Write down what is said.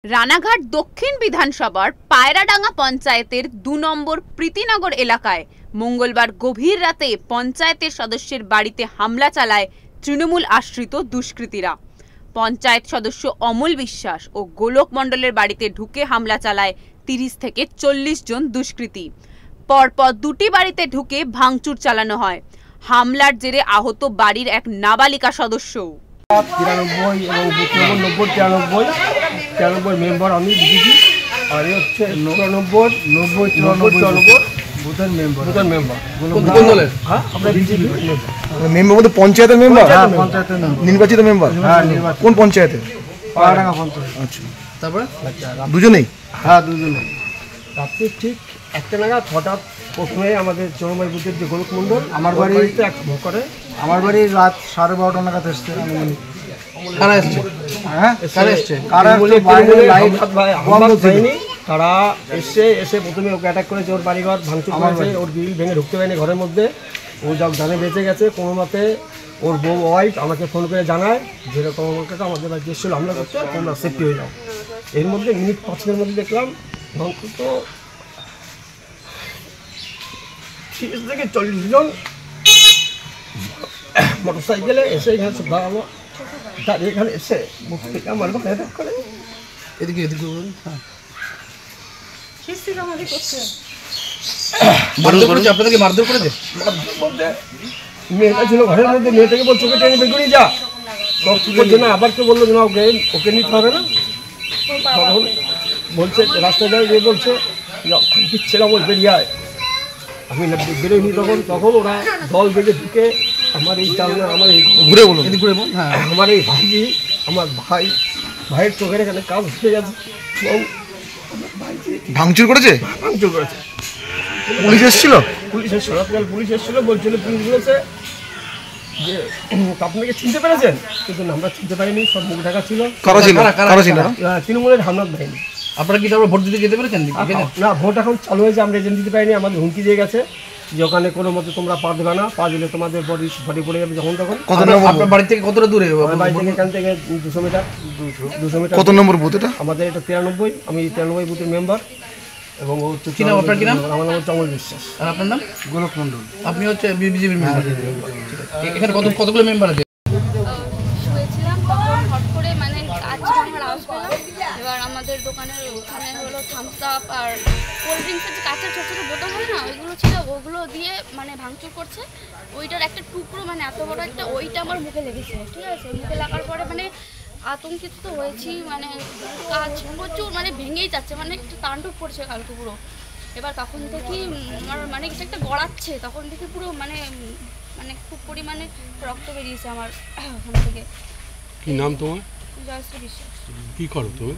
রানাঘাট দক্ষিণ বিধানসভার পায়রাডাঙ্গা পঞ্চায়েতের ২ নম্বর প্রীতিনগর এলাকায় মঙ্গলবার গভীর রাতে পঞ্চায়েতের সদস্যের বাড়িতে হামলা চালায় তৃণমূল আশ্রিত দুষ্কৃতীরা। পঞ্চায়েত সদস্য অমল বিশ্বাস ও গোলক মণ্ডলের বাড়িতে ঢুকে হামলা চালায় ৩০ থেকে ৪০ জন দুষ্কৃতী। পরপর দুটি বাড়িতে ঢুকে ভাঙচুর চালানো হয়। হামলার জেরে আহত বাড়ির এক নাবালিকা সদস্য। 93 এবং 93 মেম্বার আমি দিদি, আর হচ্ছে 94 বুথের মেম্বার। কোন দলের? হ্যাঁ, আমরা বিজেপি মেম্বার বলতে পঞ্চায়েতের মেম্বার? হ্যাঁ, পঞ্চায়েতের নির্বাচিত মেম্বার। হ্যাঁ, নির্বাচিত। কোন পঞ্চায়েতে? পায়রাডাঙ্গা পঞ্চায়েত। আচ্ছা, তারপরে দুজনেই? হ্যাঁ, দুজনে। রাত্রে ঠিক 1টা নাগাদ হঠাৎ প্রথমে আমাদের চরমাই বুথের যে গোলক মণ্ডল আমার বাড়িতে এক করে, আমার বাড়ি রাত 12:30 নাগাদ এসছে। কারা এসছে? হ্যাঁ, কারা এসছে? তারা এসে প্রথমে ওকে অ্যাটাক করেছে, ওর বাড়িঘর ভাঙচুর করেছে, ওর গ্রিল ভেঙে ঢুকতে পারেনি ঘরের মধ্যে। ও যা জানে বেঁচে গেছে কোনো মতে। ওর বউ ওয়াইফ আমাকে ফোন করে জানায় যেরকম আমাকে আমাদের বাড়িতে এসেছিল হামলা করতে, তোমরা সেফটি হয়ে যাও। এর মধ্যে মিনিট 5-এর মধ্যে দেখলাম ভাঙচুর তো 30 থেকে 40 জন মোটর সাইকেলে এসে এখানে সব দাঁড়াবো। দাঁড়িয়ে এখানে এসে মুখ থেকে আমার ঘরে অ্যাটাক করে। এদিকে এদিকে বলুন। হ্যাঁ, আপনাদেরকে মারধর করেছে? মেয়েটা ছিল ঘরের মধ্যে, মেয়েটাকে বলছে ওকে টেনে বের করে যা। জন্য আবার কে বললো না ওকে নিতে হবে না। তখন বলছে রাস্তায় যায় গিয়ে বলছে দিচ্ছিলাম ওই বেরিয়ে আয়। আমি বেরোয়নি তখন ওরা দল বেগে ঢুকে আমার এই চালনা আমার এই ঘুরে বলুন, এদিকে ঘুরে বলুন। হ্যাঁ, আমার এই ভাইজি, আমার ভাইয়ের চোখের এখানে কাজ হয়ে গেছে এবং ভাঙচুর করেছে? ভাঙচুর করেছে। পুলিশ এসেছিল? পুলিশ এসেছিল, পুলিশ এসেছিল, বলছিল পুলিশ বলেছে যে আপনাকে চিনতে পেরেছেন, কিন্তু আমরা চিনতে পারিনি, সব মুখ ঢাকা ছিল। কারা ছিল? কারা ছিল? তৃণমূলের হামলাত বাহিনী। আপনারা কি তারপর ভোট দিতে যেতে পেরেছেন? না, ভোট এখন চালু হয়েছে, আমরা এজেন্ট দিতে পারিনি। আমাদের হুমকি দিয়ে গেছে যে ওখানে কোনো মতে তোমরা পা দেবে না, পা দিলে তোমাদের বডি পড়ে যাবে যখন তখন। আপনার বাড়ি থেকে কতটা দূরে? বাড়ি থেকে এখান থেকে 200 মিটার। কত নম্বর বুথ এটা? আমাদের এটা 93, আমি 93 বুথের মেম্বার। এবং ও হচ্ছে আপনার কি নাম? আমার নাম হচ্ছে অমল বিশ্বাস। আর আপনার নাম? গোলক মণ্ডল। আপনি হচ্ছে বিজেপির মেম্বার। এখানে কতগুলো মেম্বার আছে? শুয়েছিলাম, তখন হট করে মানে কাজ ভাঙার আওয়াজ পেলাম। এবার আমাদের দোকানের ওখানে হলো থামস আপ আর কোল্ড ড্রিঙ্কসের যে কাঁচের ছোটো ছোটো বোতল হয় না, ওইগুলো ছিল, ওগুলো দিয়ে মানে ভাঙচুর করছে। ওইটার একটা টুকরো মানে এত বড় একটা, ওইটা আমার মুখে লেগেছে। ঠিক আছে, মুখে লাগার পরে মানে আতঙ্কিত তো হয়েছি, মানে কাজ প্রচুর মানে ভেঙেই যাচ্ছে, মানে একটু তাণ্ডব করছে কালকে পুরো। এবার তখন থেকেই আমার মানে কিছু একটা গড়াচ্ছে, তখন থেকে পুরো মানে মানে খুব পরিমাণে রক্ত বেরিয়েছে আমার ওখান থেকে। কি নাম তোমার? জয়শ্রী বিশ্বাস। কি করো তুমি?